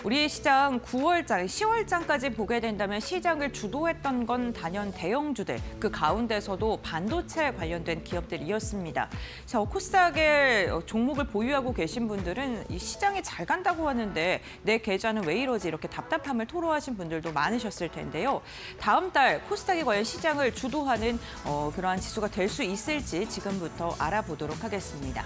우리 시장 9월장, 10월장까지 보게 된다면 시장을 주도했던 건 단연 대형주들, 그 가운데서도 반도체 관련된 기업들이었습니다. 자, 코스닥의 종목을 보유하고 계신 분들은 이 시장이 잘 간다고 하는데 내 계좌는 왜 이러지 이렇게 답답함을 토로하신 분들도 많으셨을 텐데요. 다음 달 코스닥이 과연 시장을 주도하는 그러한 지수가 될 수 있을지 지금부터 알아보도록 하겠습니다.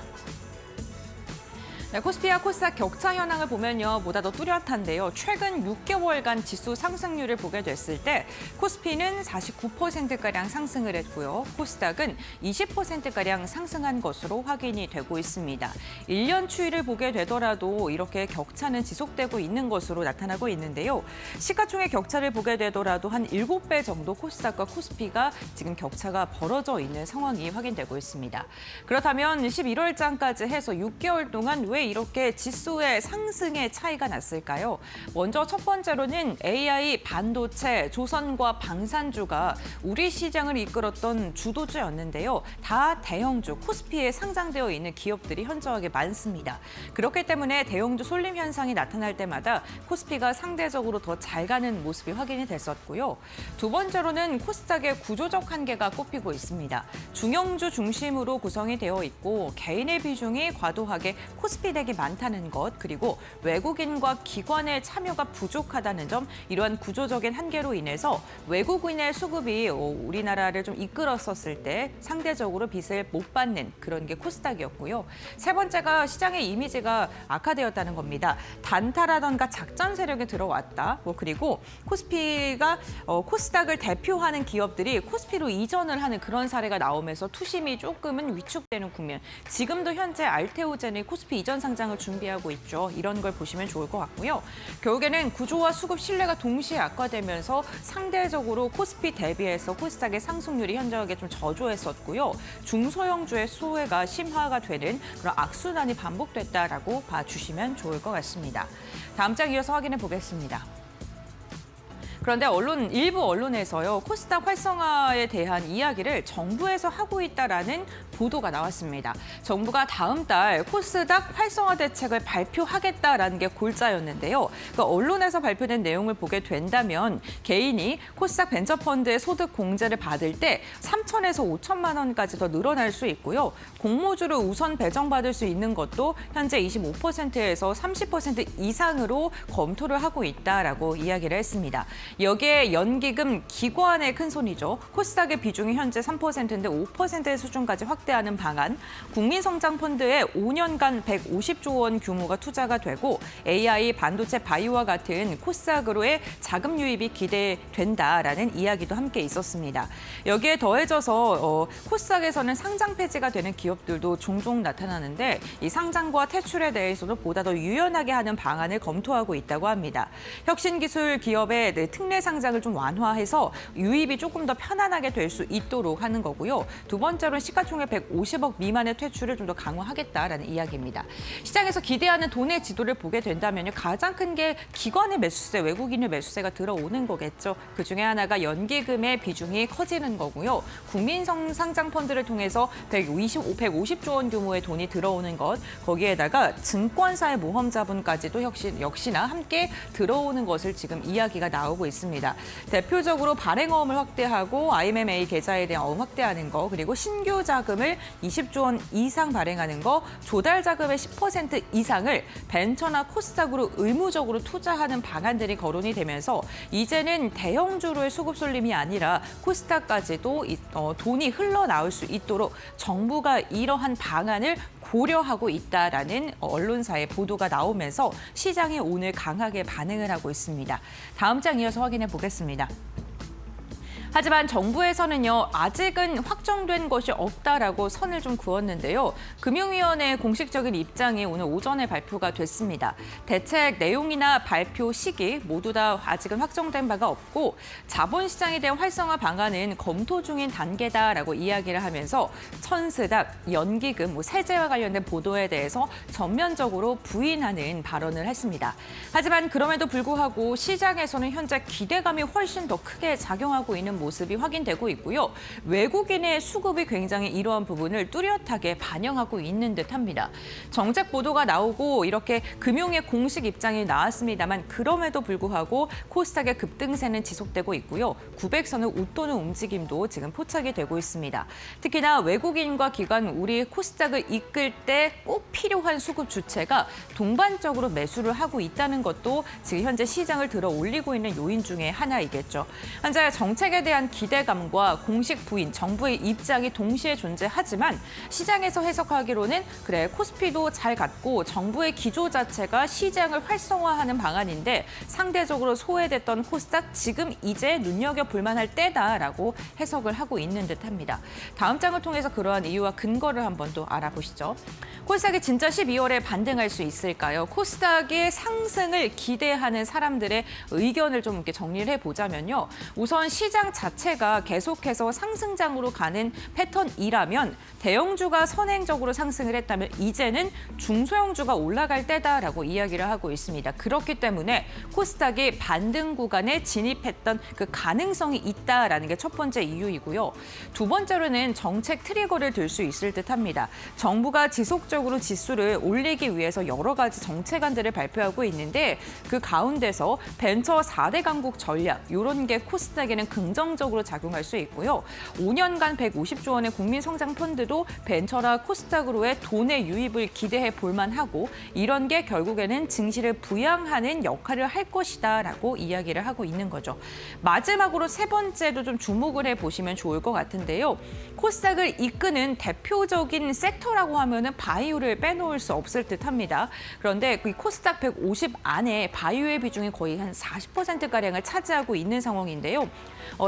네, 코스피와 코스닥 격차 현황을 보면요, 보다 더 뚜렷한데요. 최근 6개월간 지수 상승률을 보게 됐을 때 코스피는 49%가량 상승을 했고요. 코스닥은 20%가량 상승한 것으로 확인이 되고 있습니다. 1년 추이를 보게 되더라도 이렇게 격차는 지속되고 있는 것으로 나타나고 있는데요. 시가총액 격차를 보게 되더라도 한 7배 정도 코스닥과 코스피가 지금 격차가 벌어져 있는 상황이 확인되고 있습니다. 그렇다면 11월장까지 해서 6개월 동안 왜 이렇게 지수의 상승의 차이가 났을까요? 먼저 첫 번째로는 AI, 반도체, 조선과 방산주가 우리 시장을 이끌었던 주도주였는데요. 다 대형주, 코스피에 상장되어 있는 기업들이 현저하게 많습니다. 그렇기 때문에 대형주 쏠림 현상이 나타날 때마다 코스피가 상대적으로 더 잘 가는 모습이 확인이 됐었고요. 두 번째로는 코스닥의 구조적 한계가 꼽히고 있습니다. 중형주 중심으로 구성이 되어 있고 개인의 비중이 과도하게 코스피 대기 많다는 것, 그리고 외국인과 기관의 참여가 부족하다는 점, 이러한 구조적인 한계로 인해서 외국인의 수급이 우리나라를 좀 이끌었었을 때 상대적으로 빚을 못 받는 그런 게 코스닥이었고요. 세 번째가 시장의 이미지가 악화되었다는 겁니다. 단타라던가 작전 세력이 들어왔다. 그리고 코스피가 코스닥을 대표하는 기업들이 코스피로 이전을 하는 그런 사례가 나오면서 투심이 조금은 위축되는 국면. 지금도 현재 알테오젠이 코스피 이전 상장을 준비하고 있죠. 이런 걸 보시면 좋을 것 같고요. 결국에는 구조와 수급 신뢰가 동시에 악화되면서 상대적으로 코스피 대비해서 코스닥의 상승률이 현저하게 좀 저조했었고요. 중소형주의 수혜가 심화가 되는 그런 악순환이 반복됐다라고 봐주시면 좋을 것 같습니다. 다음 장 이어서 확인해 보겠습니다. 그런데 일부 언론에서요, 코스닥 활성화에 대한 이야기를 정부에서 하고 있다라는 보도가 나왔습니다. 정부가 다음 달 코스닥 활성화 대책을 발표하겠다라는 게 골자였는데요. 그 언론에서 발표된 내용을 보게 된다면 개인이 코스닥 벤처펀드의 소득 공제를 받을 때 3천에서 5천만 원까지 더 늘어날 수 있고요. 공모주를 우선 배정받을 수 있는 것도 현재 25%에서 30% 이상으로 검토를 하고 있다라고 이야기를 했습니다. 여기에 연기금 기관의 큰 손이죠. 코스닥의 비중이 현재 3%인데 5%의 수준까지 확대하는 방안, 국민성장펀드에 5년간 150조 원 규모가 투자가 되고 AI, 반도체, 바이오와 같은 코스닥으로의 자금 유입이 기대된다라는 이야기도 함께 있었습니다. 여기에 더해져서 코스닥에서는 상장 폐지가 되는 기업들도 종종 나타나는데 이 상장과 퇴출에 대해서도 보다 더 유연하게 하는 방안을 검토하고 있다고 합니다. 혁신기술 기업의 특례 상장을 좀 완화해서 유입이 조금 더 편안하게 될 수 있도록 하는 거고요. 두 번째로는 시가총액 150억 미만의 퇴출을 좀 더 강화하겠다라는 이야기입니다. 시장에서 기대하는 돈의 지도를 보게 된다면 가장 큰 게 기관의 매수세, 외국인의 매수세가 들어오는 거겠죠. 그중에 하나가 연기금의 비중이 커지는 거고요. 국민성장펀드를 통해서 150조 원 규모의 돈이 들어오는 것, 거기에다가 증권사의 모험 자본까지도 역시나 함께 들어오는 것을 지금 이야기가 나오고 있습니다. 대표적으로 발행어음을 확대하고 IMMA 계좌에 대한 어음 확대하는 거, 그리고 신규 자금을 20조 원 이상 발행하는 거, 조달 자금의 10% 이상을 벤처나 코스닥으로 의무적으로 투자하는 방안들이 거론이 되면서 이제는 대형주로의 수급 쏠림이 아니라 코스닥까지도 돈이 흘러나올 수 있도록 정부가 이러한 방안을 고려하고 있다라는 언론사의 보도가 나오면서 시장이 오늘 강하게 반응을 하고 있습니다. 다음 장 이어서 확인해 보겠습니다. 하지만 정부에서는요, 아직은 확정된 것이 없다라고 선을 좀 그었는데요. 금융위원회의 공식적인 입장이 오늘 오전에 발표가 됐습니다. 대책 내용이나 발표 시기 모두 다 아직은 확정된 바가 없고 자본시장에 대한 활성화 방안은 검토 중인 단계다라고 이야기를 하면서 천스닥, 연기금, 세제와 관련된 보도에 대해서 전면적으로 부인하는 발언을 했습니다. 하지만 그럼에도 불구하고 시장에서는 현재 기대감이 훨씬 더 크게 작용하고 있는 모습이 확인되고 있고요. 외국인의 수급이 굉장히 이러한 부분을 뚜렷하게 반영하고 있는 듯합니다. 정책 보도가 나오고 이렇게 금융의 공식 입장이 나왔습니다만 그럼에도 불구하고 코스닥의 급등세는 지속되고 있고요. 900선을 웃도는 움직임도 지금 포착이 되고 있습니다. 특히나 외국인과 기관, 우리 코스닥을 이끌 때 꼭 필요한 수급 주체가 동반적으로 매수를 하고 있다는 것도 지금 현재 시장을 들어 올리고 있는 요인 중에 하나이겠죠. 현재 정책에 대한 기대감과 공식 부인, 정부의 입장이 동시에 존재하지만 시장에서 해석하기로는 그래 코스피도 잘 갔고 정부의 기조 자체가 시장을 활성화하는 방안인데 상대적으로 소외됐던 코스닥 지금 이제 눈여겨볼 만할 때다라고 해석을 하고 있는 듯합니다. 다음 장을 통해서 그러한 이유와 근거를 한번 또 알아보시죠. 코스닥이 진짜 12월에 반등할 수 있을까요? 코스닥의 상승을 기대하는 사람들의 의견을 좀 이렇게 정리를 해보자면요. 우선 시장 자체가 계속해서 상승장으로 가는 패턴이라면 대형주가 선행적으로 상승을 했다면 이제는 중소형주가 올라갈 때다라고 이야기를 하고 있습니다. 그렇기 때문에 코스닥이 반등 구간에 진입했던 그 가능성이 있다라는 게 첫 번째 이유이고요. 두 번째로는 정책 트리거를 들 수 있을 듯합니다. 정부가 지속적으로 지수를 올리기 위해서 여러 가지 정책안들을 발표하고 있는데 그 가운데서 벤처 4대 강국 전략 이런 게 코스닥에는 긍정적으로 작용할 수 있고요. 5년간 150조 원의 국민성장 펀드도 벤처나 코스닥으로의 돈의 유입을 기대해 볼 만하고 이런 게 결국에는 증시를 부양하는 역할을 할 것이다라고 이야기를 하고 있는 거죠. 마지막으로 세 번째도 좀 주목을 해보시면 좋을 것 같은데요. 코스닥을 이끄는 대표적인 섹터라고 하면은 바이오를 빼놓을 수 없을 듯합니다. 그런데 이 코스닥 150 안에 바이오의 비중이 거의 한 40%가량을 차지하고 있는 상황인데요.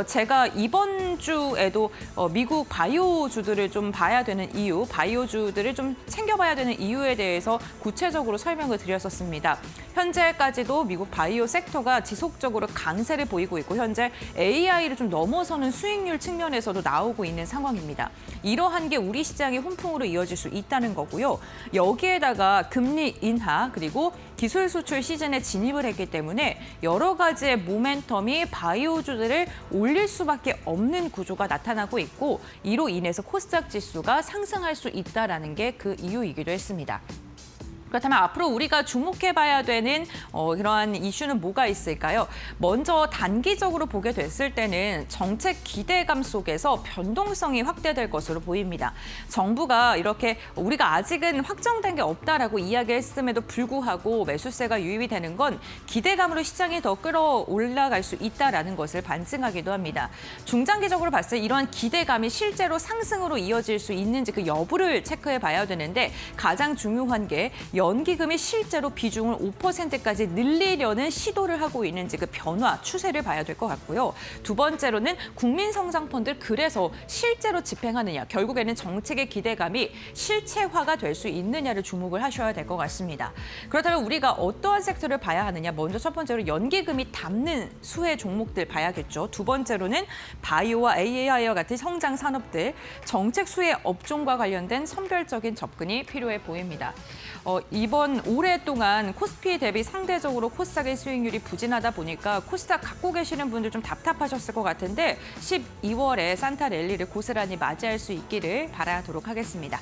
제가 이번 주에도 미국 바이오주들을 좀 봐야 되는 이유, 바이오주들을 좀 챙겨봐야 되는 이유에 대해서 구체적으로 설명을 드렸었습니다. 현재까지도 미국 바이오 섹터가 지속적으로 강세를 보이고 있고 현재 AI를 좀 넘어서는 수익률 측면에서도 나오고 있는 상황입니다. 이러한 게 우리 시장의 훈풍으로 이어질 수 있다는 거고요. 여기에다가 금리 인하 그리고 기술 수출 시즌에 진입을 했기 때문에 여러 가지의 모멘텀이 바이오주들을 올릴 수밖에 없는 구조가 나타나고 있고 이로 인해서 코스닥 지수가 상승할 수 있다는 게 그 이유이기도 했습니다. 그렇다면 앞으로 우리가 주목해봐야 되는 그러한 이슈는 뭐가 있을까요? 먼저 단기적으로 보게 됐을 때는 정책 기대감 속에서 변동성이 확대될 것으로 보입니다. 정부가 이렇게 우리가 아직은 확정된 게 없다라고 이야기했음에도 불구하고 매수세가 유입이 되는 건 기대감으로 시장이 더 끌어올라갈 수 있다라는 것을 반증하기도 합니다. 중장기적으로 봤을 때 이러한 기대감이 실제로 상승으로 이어질 수 있는지 그 여부를 체크해봐야 되는데 가장 중요한 게 연기금이 실제로 비중을 5%까지 늘리려는 시도를 하고 있는지 그 변화, 추세를 봐야 될 것 같고요. 두 번째로는 국민성장펀드를 그래서 실제로 집행하느냐, 결국에는 정책의 기대감이 실체화가 될 수 있느냐를 주목을 하셔야 될 것 같습니다. 그렇다면 우리가 어떠한 섹터를 봐야 하느냐, 먼저 첫 번째로 연기금이 담는 수혜 종목들 봐야겠죠. 두 번째로는 바이오와 AI와 같은 성장 산업들, 정책 수혜 업종과 관련된 선별적인 접근이 필요해 보입니다. 이번 올해 동안 코스피 대비 상대적으로 코스닥의 수익률이 부진하다 보니까 코스닥 갖고 계시는 분들 좀 답답하셨을 것 같은데 12월에 산타 랠리를 고스란히 맞이할 수 있기를 바라도록 하겠습니다.